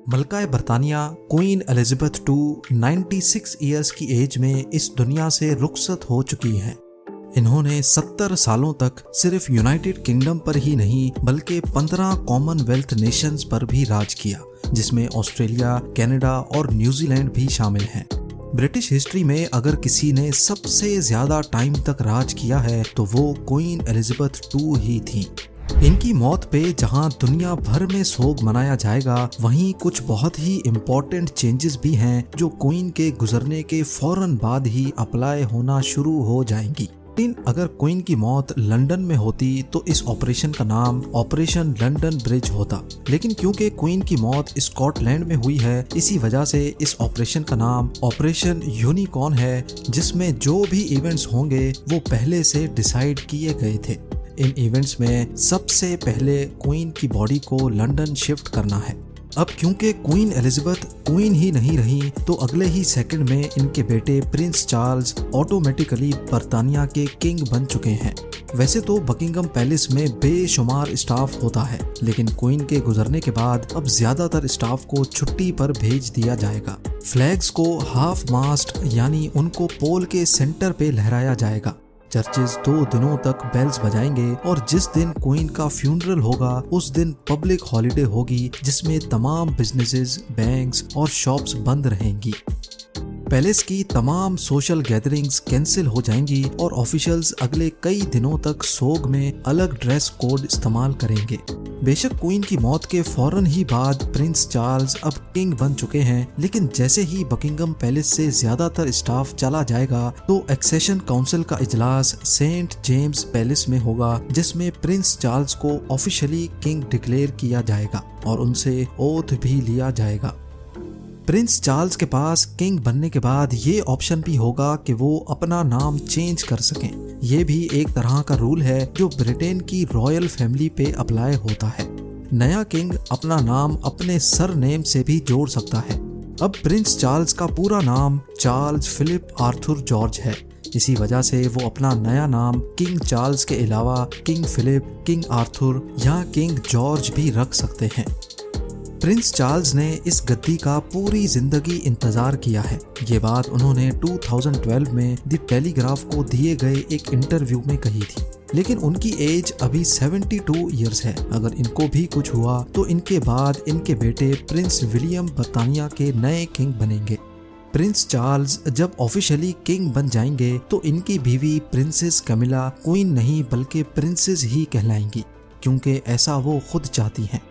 मलका बरतानिया queen Elizabeth II 96 years की एज में इस दुनिया से रुखसत हो चुकी हैं। इन्होंने 70 सालों तक सिर्फ यूनाइटेड किंगडम पर ही नहीं बल्कि 15 कॉमनवेल्थ नेशंस पर भी राज किया, जिसमें ऑस्ट्रेलिया, कनाडा और न्यूजीलैंड भी शामिल हैं। ब्रिटिश हिस्ट्री में अगर किसी ने सबसे ज्यादा टाइम तक राज किया है तो वो क्वीन एलिजाबेथ II ही थी। इनकी मौत पे जहां दुनिया भर में सोग मनाया जाएगा, वहीं कुछ बहुत ही इम्पोर्टेंट चेंजेस भी हैं जो क्वीन के गुजरने के फौरन बाद ही अप्लाई होना शुरू हो जाएंगी। लेकिन अगर क्वीन की मौत लंदन में होती तो इस ऑपरेशन का नाम ऑपरेशन लंदन ब्रिज होता, लेकिन क्योंकि क्वीन की मौत स्कॉटलैंड में हुई है, इसी वजह से इस ऑपरेशन का नाम ऑपरेशन यूनिकॉर्न है, जिसमें जो भी इवेंट्स होंगे वो पहले से डिसाइड किए गए थे। इन इवेंट्स में सबसे पहले क्वीन की बॉडी को लंदन शिफ्ट करना है। अब क्योंकि क्वीन एलिजाबेथ क्वीन ही नहीं रही तो अगले ही सेकंड में इनके बेटे प्रिंस चार्ल्स ऑटोमेटिकली बर्तानिया के किंग बन चुके हैं। वैसे तो बकिंगम पैलेस में बेशुमार स्टाफ होता है, लेकिन क्वीन के गुजरने के बाद अब ज्यादातर स्टाफ को छुट्टी पर भेज दिया जाएगा। फ्लैग्स को हाफ मास्ट यानी उनको पोल के सेंटर पे लहराया जाएगा। चर्चेस 2 दिनों तक बेल्स बजाएंगे और जिस दिन क्वीन का फ्यूनरल होगा उस दिन पब्लिक हॉलिडे होगी, जिसमें तमाम बिजनेसेस, बैंक्स और शॉप्स बंद रहेंगी। पैलेस की तमाम सोशल गैदरिंग्स कैंसिल हो जाएंगी और ऑफिशियल्स अगले कई दिनों तक सोग में अलग ड्रेस कोड इस्तेमाल करेंगे। बेशक क्वीन की मौत के फौरन ही बाद प्रिंस चार्ल्स अब किंग बन चुके हैं, लेकिन जैसे ही बकिंगम पैलेस से ज्यादातर स्टाफ चला जाएगा तो एक्सेशन काउंसिल का इजलास सेंट जेम्स पैलेस में होगा, जिसमें प्रिंस चार्ल्स को ऑफिशियली किंग डिक्लेयर किया जाएगा और उनसे ओथ भी लिया जाएगा। प्रिंस चार्ल्स के पास किंग बनने के बाद ये ऑप्शन भी होगा कि वो अपना नाम चेंज कर सकें। ये भी एक तरह का रूल है जो ब्रिटेन की रॉयल फैमिली पे अप्लाई होता है। नया किंग अपना नाम अपने सरनेम से भी जोड़ सकता है। अब प्रिंस चार्ल्स का पूरा नाम चार्ल्स फिलिप आर्थर जॉर्ज है। इसी वजह से वो अपना नया नाम किंग चार्ल्स के अलावा किंग फिलिप, किंग आर्थर या किंग जॉर्ज भी रख सकते हैं। प्रिंस चार्ल्स ने इस गद्दी का पूरी जिंदगी इंतजार किया है। ये बात उन्होंने 2012 में द टेलीग्राफ को दिए गए एक इंटरव्यू में कही थी। लेकिन उनकी एज अभी 72 ईयर्स है। अगर इनको भी कुछ हुआ तो इनके बाद इनके बेटे प्रिंस विलियम बर्तानिया के नए किंग बनेंगे। प्रिंस चार्ल्स जब ऑफिशियली किंग बन जाएंगे तो इनकी बीवी प्रिंसेस कैमिला क्वीन नहीं बल्कि प्रिंसेस ही कहलाएंगी, क्योंकि ऐसा वो खुद चाहती हैं।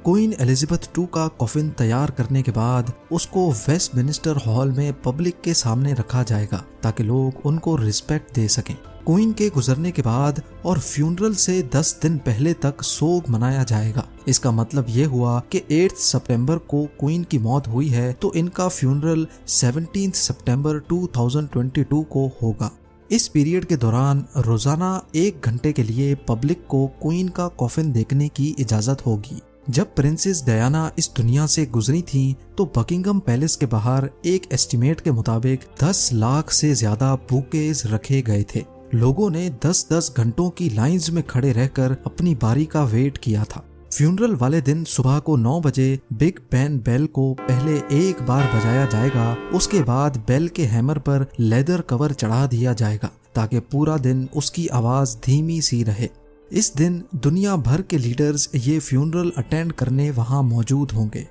क्वीन एलिजाबेथ II का कॉफिन तैयार करने के बाद उसको वेस्टमिनिस्टर हॉल में पब्लिक के सामने रखा जाएगा ताकि लोग उनको रिस्पेक्ट दे सकें। क्वीन के गुजरने के बाद और फ्यूनरल से 10 दिन पहले तक सोग मनाया जाएगा। इसका मतलब ये हुआ कि 8 सितंबर को क्वीन की मौत हुई है तो इनका फ्यूनरल 17 सितंबर 2022 को होगा। इस पीरियड के दौरान रोजाना 1 घंटे के लिए पब्लिक को क्वीन का कॉफिन देखने की इजाजत होगी। जब प्रिंसेस डायना इस दुनिया से गुजरी थी तो बकिंगम पैलेस के बाहर एक एस्टिमेट के मुताबिक 10 लाख से ज्यादा बुकेज रखे गए थे। लोगों ने 10-10 घंटों की लाइंस में खड़े रहकर अपनी बारी का वेट किया था। फ्यूनरल वाले दिन सुबह को 9 बजे बिग बेन बेल को पहले एक बार बजाया जाएगा। उसके बाद बेल के हैमर पर लेदर कवर चढ़ा दिया जाएगा ताकि पूरा दिन उसकी आवाज धीमी सी रहे। इस दिन दुनिया भर के लीडर्स ये फ्यूनरल अटेंड करने वहां मौजूद होंगे।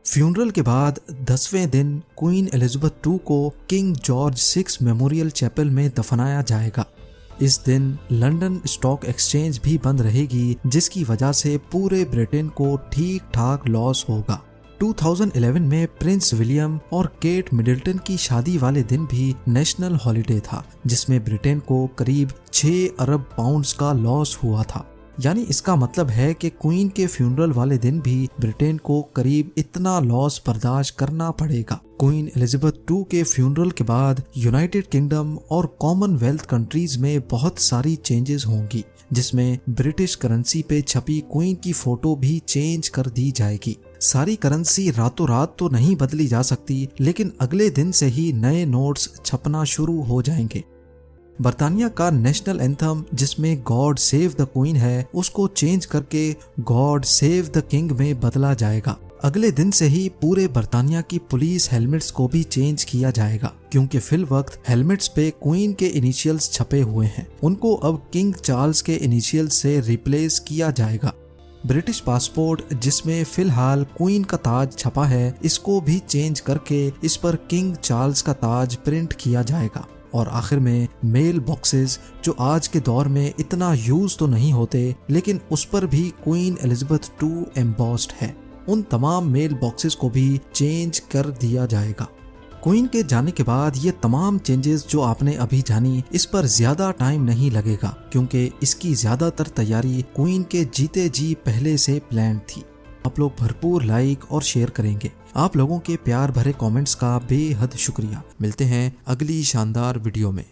फ्यूनरल के बाद 10वें दिन क्वीन एलिजाबेथ II को किंग जॉर्ज 6 मेमोरियल चैपल में दफनाया जाएगा। इस दिन लंदन स्टॉक एक्सचेंज भी बंद रहेगी, जिसकी वजह से पूरे ब्रिटेन को ठीक ठाक लॉस होगा। 2011 में प्रिंस विलियम और केट मिडल्टन की शादी वाले दिन भी नेशनल हॉलिडे था, जिसमें ब्रिटेन को करीब 6 अरब पाउंड्स का लॉस हुआ था। यानी इसका मतलब है कि क्वीन के फ्यूनरल वाले दिन भी ब्रिटेन को करीब इतना लॉस बर्दाश्त करना पड़ेगा। क्वीन एलिजाबेथ II के फ्यूनरल के बाद यूनाइटेड किंगडम और कॉमनवेल्थ कंट्रीज में बहुत सारी चेंजेस होंगी, जिसमें ब्रिटिश करेंसी पे छपी क्वीन की फोटो भी चेंज कर दी जाएगी। सारी करेंसी रातों रात तो नहीं बदली जा सकती, लेकिन अगले दिन से ही नए नोट्स छपना शुरू हो जाएंगे। बर्तानिया का नेशनल एंथम जिसमें गॉड सेव द क्वीन है, उसको चेंज करके गॉड सेव द किंग में बदला जाएगा। अगले दिन से ही पूरे बर्तानिया की पुलिस हेलमेट्स को भी चेंज किया जाएगा, क्योंकि फिल वक्त हेलमेट्स पे क्वीन के इनिशियल्स छपे हुए हैं। उनको अब किंग चार्ल्स के इनिशियल्स से रिप्लेस किया जाएगा। ब्रिटिश पासपोर्ट जिसमें फिलहाल क्वीन का ताज छपा है, इसको भी चेंज करके इस पर किंग चार्ल्स का ताज प्रिंट किया जाएगा। और आखिर में मेल बॉक्सेस, जो आज के दौर में इतना यूज तो नहीं होते, लेकिन उस पर भी क्वीन एलिजाबेथ II एम्बॉस्ड है, उन तमाम मेल बॉक्सेस को भी चेंज कर दिया जाएगा। क्वीन के जाने के बाद ये तमाम चेंजेस जो आपने अभी जानी, इस पर ज्यादा टाइम नहीं लगेगा, क्योंकि इसकी ज्यादातर तैयारी क्वीन के जीते जी पहले से प्लान थी। आप लोग भरपूर लाइक और शेयर करेंगे। आप लोगों के प्यार भरे कमेंट्स का बेहद शुक्रिया। मिलते हैं अगली शानदार वीडियो में।